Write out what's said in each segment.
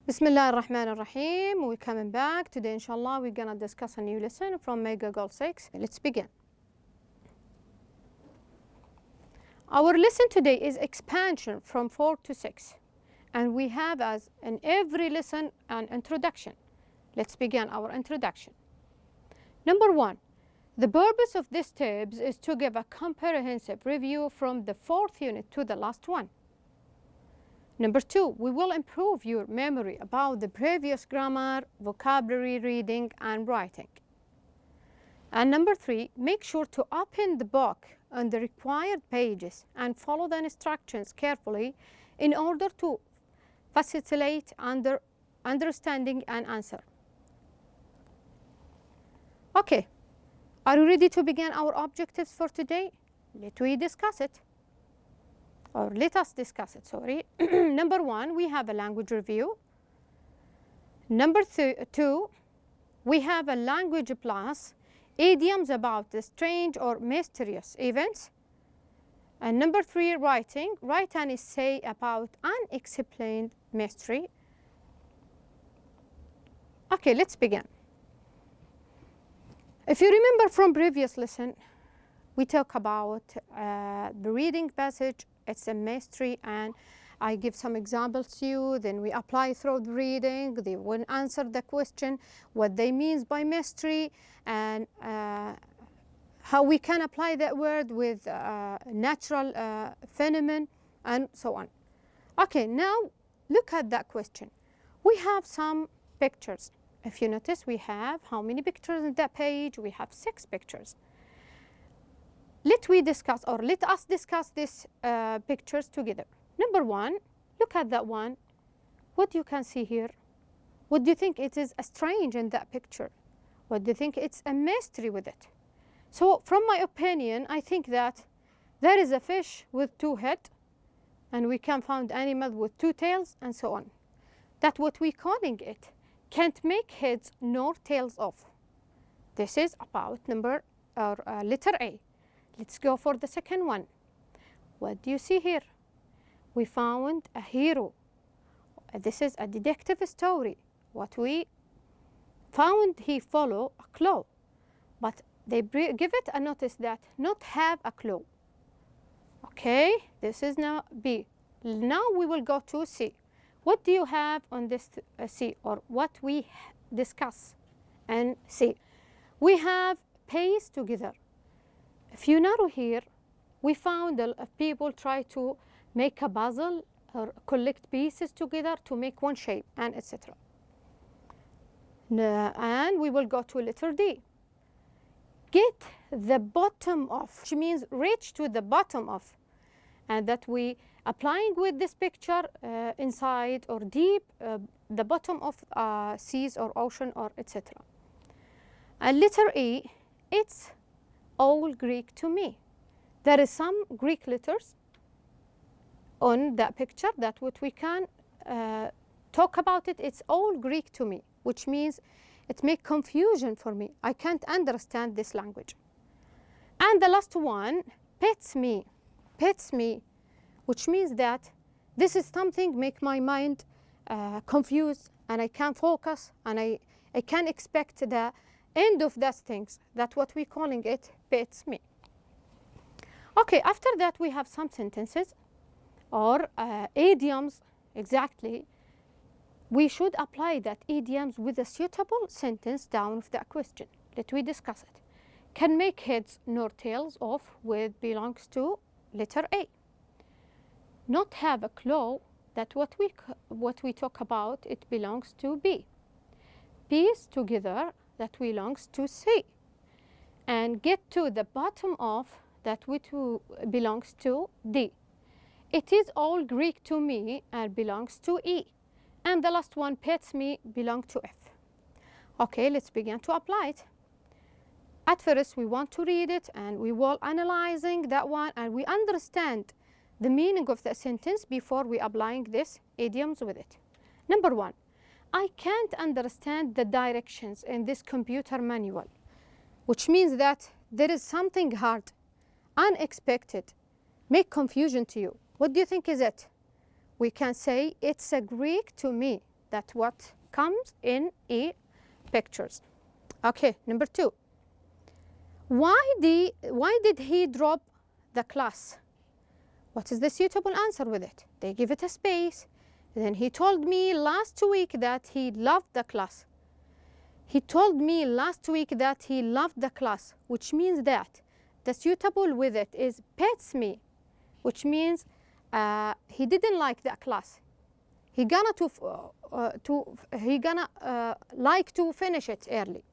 Bismillah ar-Rahman ar-Rahim. We're coming back. Today, inshallah, we're going to discuss a new lesson from Mega Goal 6. Let's begin. Our lesson today is expansion from 4 to 6. And we have, as in every lesson, an introduction. Let's begin our introduction. Number 1. The purpose of this tips is to give a comprehensive review from the 4th unit to the last one. Number 2, we will improve your memory about the previous grammar, vocabulary, reading, and writing. And number 3, make sure to open the book on the required pages and follow the instructions carefully in order to facilitate understanding and answer. Okay, are you ready to begin our objectives for today? Let us discuss it, sorry. Number 1, we have a language review. Number 2, we have a language plus, idioms about the strange or mysterious events. And number 3, writing. Write an essay about unexplained mystery. Okay, let's begin. If you remember from previous lesson, we talk about the reading passage. It's a mystery, and I give some examples to you. Then we apply through the reading. They will answer the question, what they mean by mystery, and how we can apply that word with natural phenomenon, and so on. Okay, now look at that question. We have some pictures. If you notice, we have how many pictures on that page? We have 6 pictures. Let us discuss these pictures together. Number 1, look at that one. What you can see here? What do you think it is strange in that picture? What do you think it's a mystery with it? So from my opinion, I think that there is a fish with 2 heads, and we can find animals with 2 tails, and so on. That's what we're calling it. Can't make heads nor tails of. This is about letter A. Let's go for the second one. What do you see here? We found a hero. This is a detective story. What we found, he follow a clue, but they give it a notice that not have a clue. Okay, this is now B. Now we will go to C. What do you have on this C, or what we discuss and C? We have paste together. If you narrow here, we found people try to make a puzzle or collect pieces together to make one shape, and etc. And we will go to letter D. Get the bottom of, which means reach to the bottom of, and that we applying with this picture inside or deep the bottom of seas or ocean or etc. And letter E, it's all Greek to me. There is some Greek letters on that picture that what we can talk about it. It's all Greek to me, which means it makes confusion for me. I can't understand this language. And the last one, pets me, which means that this is something make my mind confused, and I can't focus, and I can't expect the end of those things. That's what we're calling it, pets me. Okay, after that we have some sentences or idioms. Exactly, we should apply that idioms with a suitable sentence down of that question. Let we discuss it. Can make heads nor tails of with belongs to letter A. Not have a clue, that what we talk about, it belongs to B. Piece together, that belongs to C. And get to the bottom of, that belongs to D. It is all Greek to me and belongs to E. And the last one, pets me, belong to F. Okay, let's begin to apply it. At first, we want to read it, and we will analyzing that one, and we understand the meaning of the sentence before we applying this idioms with it. Number 1, I can't understand the directions in this computer manual, which means that there is something hard, unexpected, make confusion to you. What do you think is it? We can say it's a Greek to me. That's what comes in pictures. Okay, number 2. Why did he drop the class? What is the suitable answer with it? They give it a space. Then he told me last week that he loved the class. He told me last week that he loved the class, which means that the suitable with it is pets me, which means he didn't like that class. He gonna like to finish it early.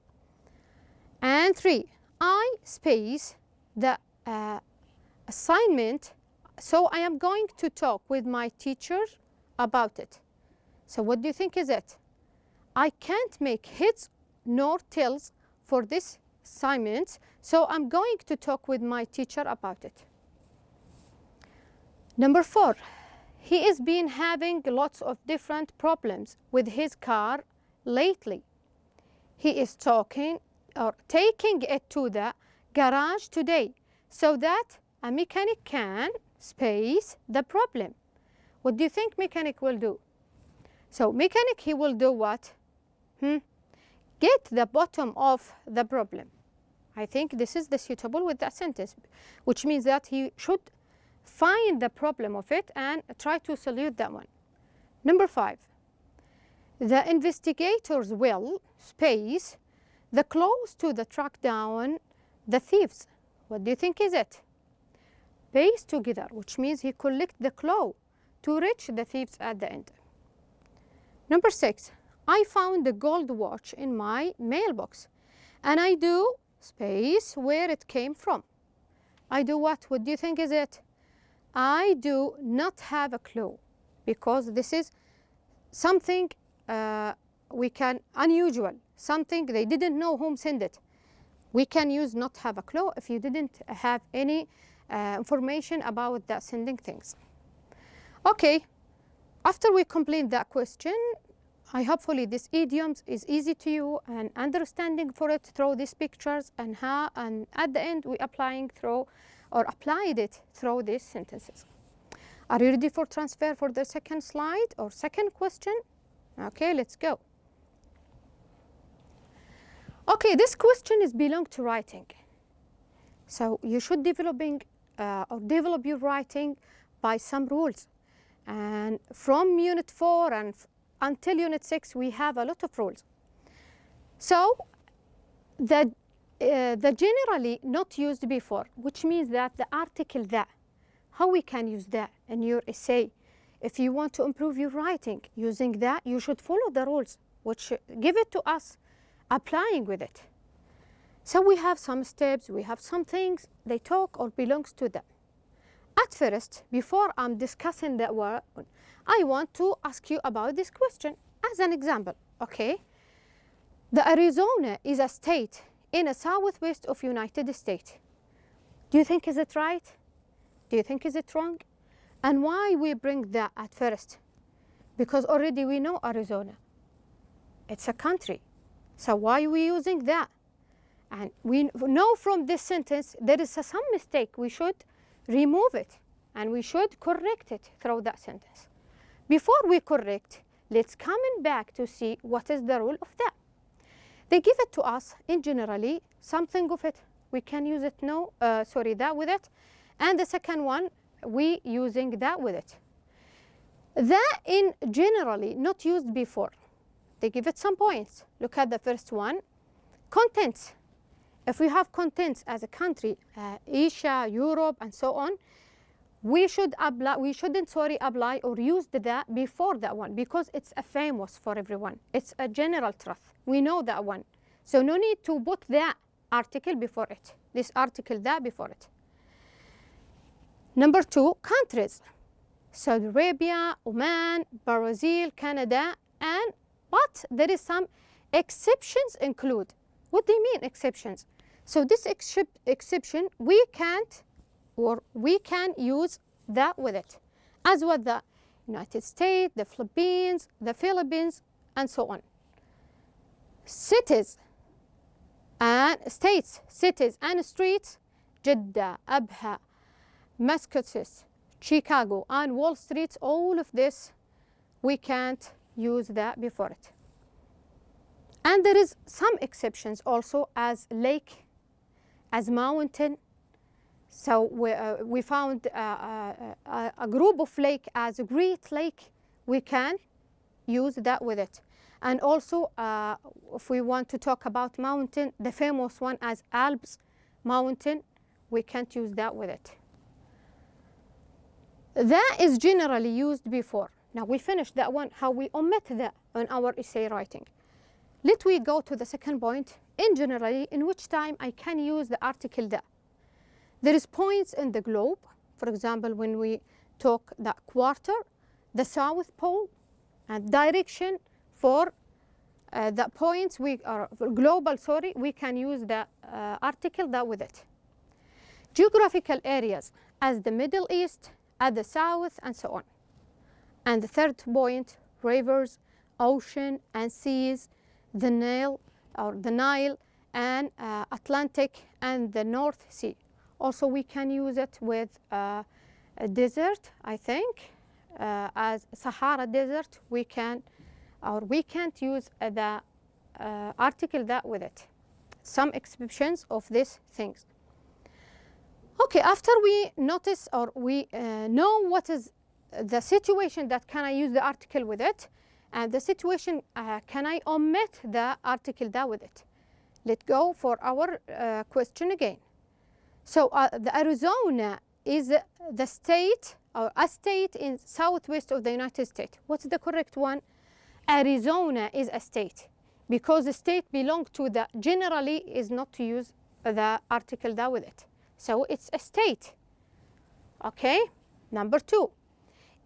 And 3, I space the assignment, so I am going to talk with my teacher about it. So what do you think is it? I can't make heads nor tails for this assignment, so I'm going to talk with my teacher about it. Number 4, he has been having lots of different problems with his car lately. He is taking it to the garage today so that a mechanic can space the problem. What do you think mechanic will do? So mechanic, he will do what? Get the bottom of the problem. I think this is the suitable with that sentence, which means that he should find the problem of it and try to solve that one. Number 5, the investigators will space the clues to the track down the thieves. What do you think is it? Paste together, which means he collect the clue to reach the thieves at the end. Number 6, I found the gold watch in my mailbox, and I do space where it came from. I do what? What do you think is it? I do not have a clue, because this is something unusual, something they didn't know whom sent it. We can use not have a clue if you didn't have any information about that sending things. Okay, after we complete that question, hopefully this idiom is easy to you and understanding for it through these pictures, and at the end we applied it through these sentences. Are you ready for transfer for the second slide or second question? Okay, let's go. Okay, this question is belong to writing. So you should develop your writing by some rules. And from Unit 4 and until Unit 6, we have a lot of rules. So the generally not used before, which means that the article that, how we can use that in your essay. If you want to improve your writing using that, you should follow the rules, which give it to us, applying with it. So we have some steps, we have some things, they talk or belongs to them. At first, before I'm discussing that word, I want to ask you about this question as an example, okay? The Arizona is a state in the southwest of United States. Do you think is it right? Do you think is it wrong? And why we bring that at first? Because already we know Arizona. It's a country. So why are we using that? And we know from this sentence there is some mistake. We should remove it and we should correct it through that sentence. Before we correct, let's come back to see what is the rule of that. They give it to us in generally, something of it. We can use it that with it. And the second one, we using that with it. That in generally not used before. They give it some points. Look at the first one. Contents. If we have contents as a country, Asia, Europe, and so on, we shouldn't apply or use that before that one, because it's a famous for everyone. It's a general truth. We know that one. So no need to put that article before it. This article that before it. Number 2, countries. Saudi Arabia, Oman, Brazil, Canada, but there is some exceptions include. What do you mean exceptions? So this exception, we can use that with it, as well the United States, the Philippines, and so on. Cities and states, cities and streets, Jeddah, Abha, Massachusetts, Chicago, and Wall Street, all of this we can't use the before it. And there is some exceptions also, as lake, as mountain. So we found a group of lake as a Great Lake. We can use that with it. And also, if we want to talk about mountain, the famous one as Alps mountain, we can't use that with it. That is generally used before. Now we finished that one, how we omit that in our essay writing. Let we go to the second point. In generally, in which time I can use the article that. There is points in the globe. For example, when we talk the quarter, the South Pole, and direction for the points we are global, sorry, we can use the article that with it. Geographical areas as the Middle East, at the South, and so on. And the third point, rivers, ocean, and seas, the Nile and Atlantic and the North Sea. Also, we can use it with a desert, I think, as Sahara Desert. We can't use the article that with it. Some exceptions of these things. Okay, after we notice or we know what is the situation that can I use the article with it, and the situation can I omit the article that with it. Let's go for our question again. So the Arizona is the state or a state in southwest of the United States. What's the correct one? Arizona is a state, because the state belongs to the generally is not to use the article that with it. So it's a state. Okay, number 2.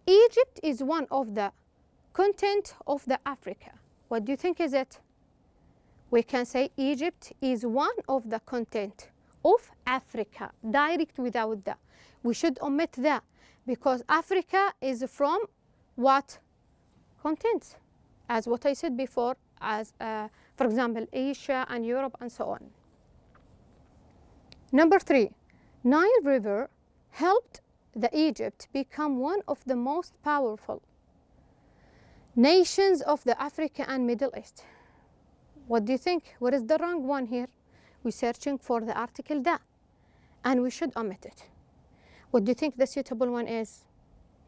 Egypt is one of the continent of the Africa. What do you think is it? We can say Egypt is one of the continent of Africa, direct without that. We should omit that, because Africa is from what continents? As what I said before, as for example, Asia and Europe and so on. Number 3, Nile River helped the Egypt become one of the most powerful nations of the Africa and Middle East. What do you think? What is the wrong one here? We're searching for the article that, and we should omit it. What do you think the suitable one is?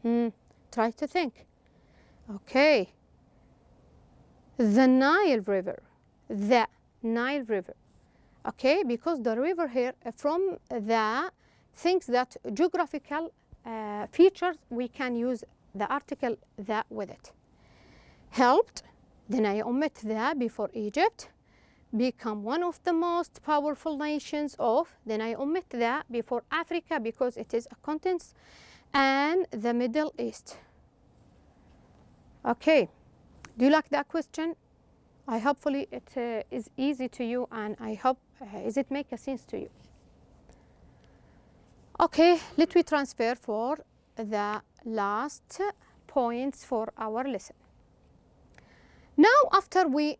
Try to think. Okay. The Nile River. The Nile River. Okay, because the river here, from the things that geographical features, we can use the article that with it. Helped, then I omit that before Egypt, become one of the most powerful nations of, then I omit that before Africa because it is a continent, and the Middle East. Okay, do you like that question? I hopefully it is easy to you, and I hope is it make a sense to you. Okay, let me transfer for the last points for our lesson. Now, after we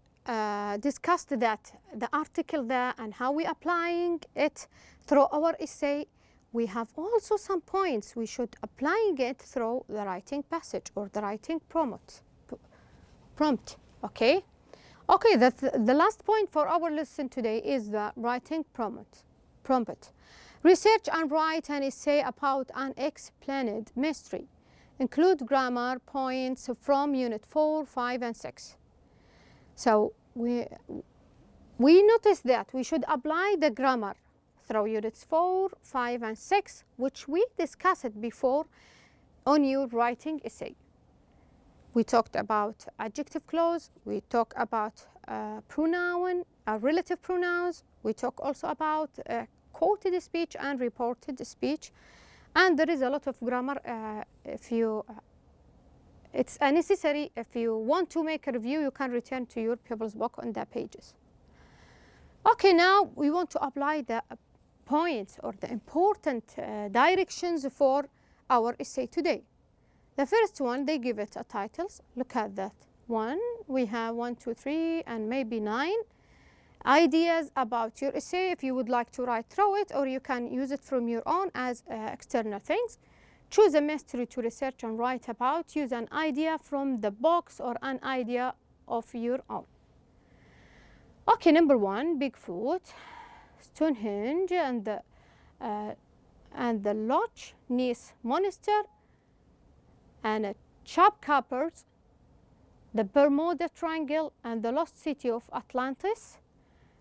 discussed that, the article there and how we applying it through our essay, we have also some points we should applying it through the writing passage or the writing prompt. Okay. Okay, the last point for our lesson today is the writing prompt. Research and write an essay about an explained mystery. Include grammar points from Unit 4, 5, and 6. So we noticed that we should apply the grammar through Units 4, 5, and 6, which we discussed before on your writing essay. We talked about adjective clause, we talked about pronoun, relative pronouns, we talked also about quoted speech and reported speech, and there is a lot of grammar. It's necessary if you want to make a review, you can return to your pupils book on the pages. Okay, now we want to apply the points or the important directions for our essay today. The first one, they give it a titles. Look at that one. We have 1, 2, 3, and maybe 9 ideas about your essay if you would like to write through it, or you can use it from your own as external things. Choose a mystery to research and write about. Use an idea from the box or an idea of your own. Okay, number 1, Bigfoot, Stonehenge, and the Loch Ness Monster, and Chupacabras, the Bermuda Triangle, and the lost city of Atlantis,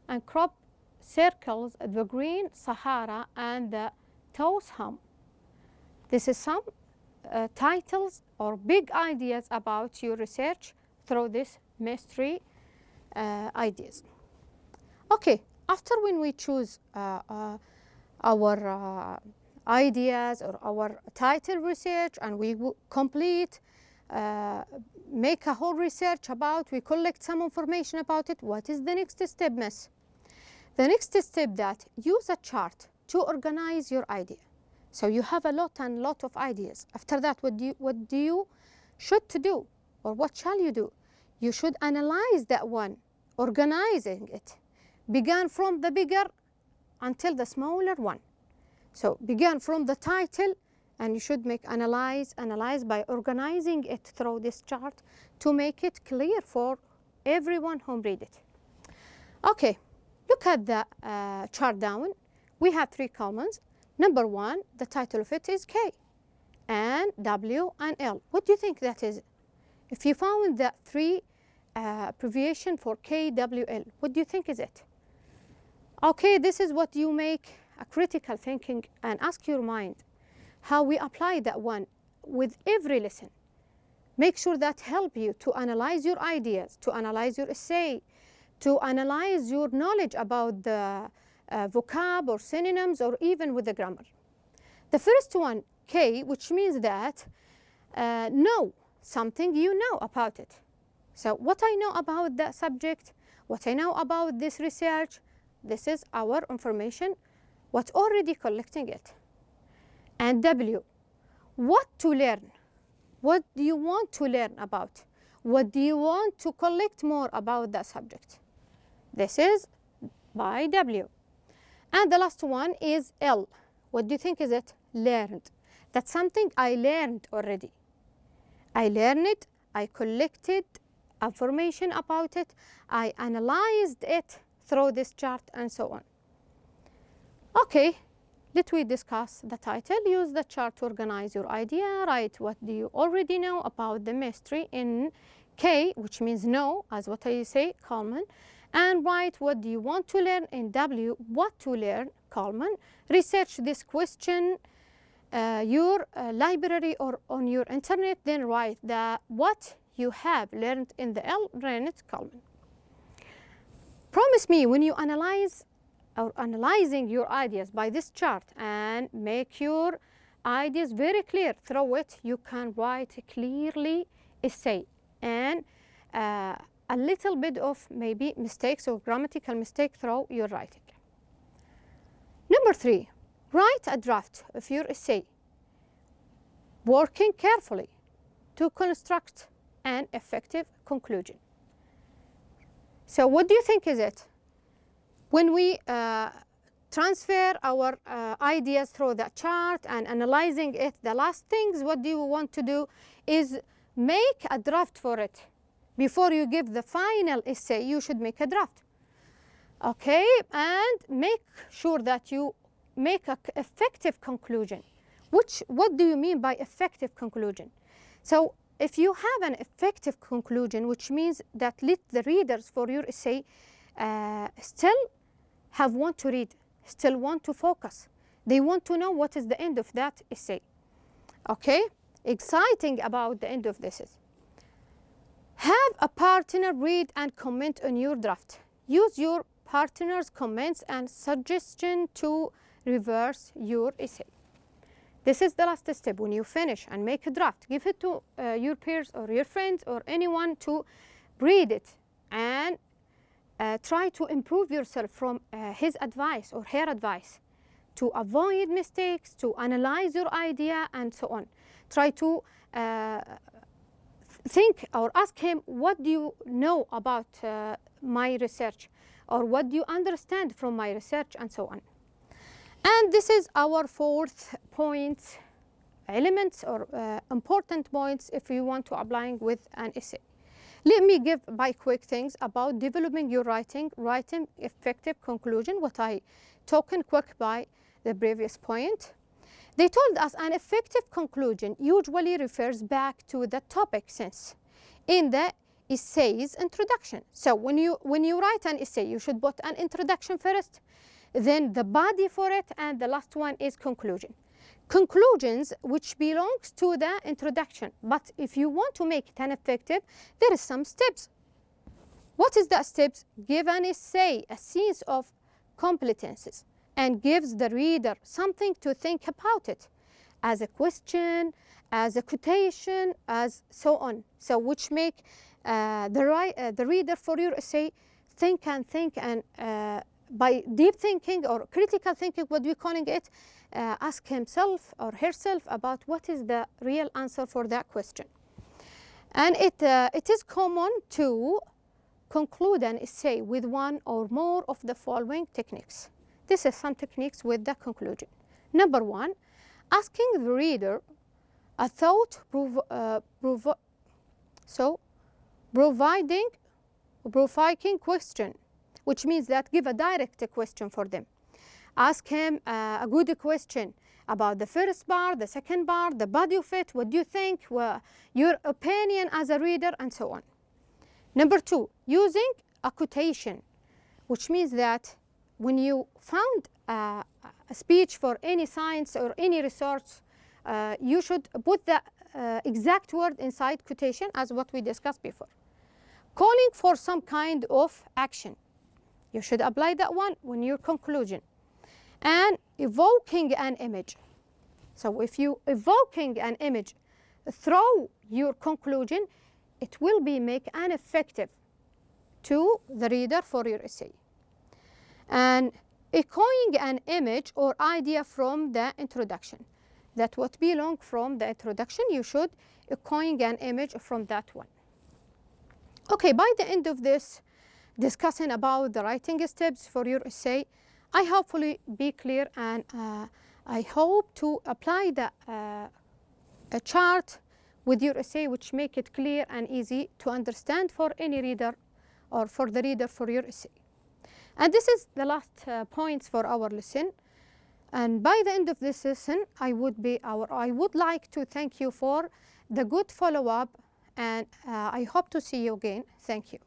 and crop circles the Green Sahara and the Tausham. This is some titles or big ideas about your research through this mystery ideas. Okay, after when we choose our ideas or our title research and we complete, make a whole research about, we collect some information about it, what is the next step, miss? The next step that use a chart to organize your idea. So you have a lot of ideas. After that, what do you should to do, or what shall you do? You should analyze that one, organizing it. Begin from the bigger until the smaller one. So begin from the title, and you should make analyze by organizing it through this chart to make it clear for everyone who read it. Okay, look at the chart down. We have 3 columns. Number 1, the title of it is K, and W and L. What do you think that is? If you found the 3 abbreviation for K, W, L, what do you think is it? Okay, this is what you make a critical thinking and ask your mind how we apply that one with every lesson. Make sure that help you to analyze your ideas, to analyze your essay, to analyze your knowledge about the vocab or synonyms or even with the grammar. The first one, K, which means that know something you know about it. So what I know about that subject, what I know about this research, this is our information, what's already collecting it. And W, what to learn. What do you want to learn about? What do you want to collect more about that subject? This is by W. And the last one is L. What do you think is it? Learned. That's something I learned already. I learned it, I collected information about it, I analyzed it through this chart and so on. Okay, let we discuss the title. Use the chart to organize your idea. Write what do you already know about the mystery in K, which means know, as what I say, Coleman. And write what do you want to learn in W, what to learn, Coleman. Research this question, your library or on your internet, then write the what you have learned in the L, Rennet, Coleman. Promise me when you analyze or analyzing your ideas by this chart and make your ideas very clear through it, you can write clearly essay and a little bit of maybe mistakes or grammatical mistake through your writing. Number 3, write a draft of your essay, working carefully to construct an effective conclusion. So what do you think is it? When we transfer our ideas through that chart and analyzing it, the last things what do you want to do is make a draft for it. Before you give the final essay, you should make a draft. Okay, and make sure that you make an effective conclusion. What do you mean by effective conclusion? So if you have an effective conclusion, which means that let the readers for your essay still have want to read, still want to focus. They want to know what is the end of that essay. Okay, exciting about the end of this is. Have a partner read and comment on your draft. Use your partner's comments and suggestion to reverse your essay. This is the last step. When you finish and make a draft, give it to your peers or your friends or anyone to read it and try to improve yourself from his advice or her advice to avoid mistakes, to analyze your idea and so on. Try to think or ask him, what do you know about my research, or what do you understand from my research and so on. And this is our 4th point elements or important points if you want to applying with an essay. Let me give by quick things about developing your writing effective conclusion, what I talked quick by the previous point. They told us an effective conclusion usually refers back to the topic sense in the essay's introduction. So when you write an essay, you should put an introduction first, then the body for it, and the last one is conclusion. Conclusions which belongs to the introduction, but if you want to make it an effective, there is some steps. What is the steps? Give an essay a sense of competences and gives the reader something to think about it, as a question, as a quotation, as so on. So which make the reader for your essay think and by deep thinking or critical thinking, what we're calling it, ask himself or herself about what is the real answer for that question. And it is common to conclude an essay with one or more of the following techniques. This is some techniques with the conclusion. Number one, asking the reader a provoking question, which means that give a direct question for them. Ask him a good question about the first part, the second part, the body of it, what do you think, your opinion as a reader, and so on. Number two, using a quotation, which means that when you found a speech for any science or any research, you should put the exact word inside quotation as what we discussed before. Calling for some kind of action, you should apply that one when your conclusion. And evoking an image. So if you evoking an image through your conclusion, it will be make an effective to the reader for your essay. And echoing an image or idea from the introduction. That what belong from the introduction, you should echoing an image from that one. Okay, by the end of this discussing about the writing steps for your essay, I hopefully be clear, and I hope to apply the a chart with your essay which make it clear and easy to understand for any reader or for the reader for your essay. And this is the last points for our lesson. And by the end of this lesson, I would like to thank you for the good follow-up, and I hope to see you again. Thank you.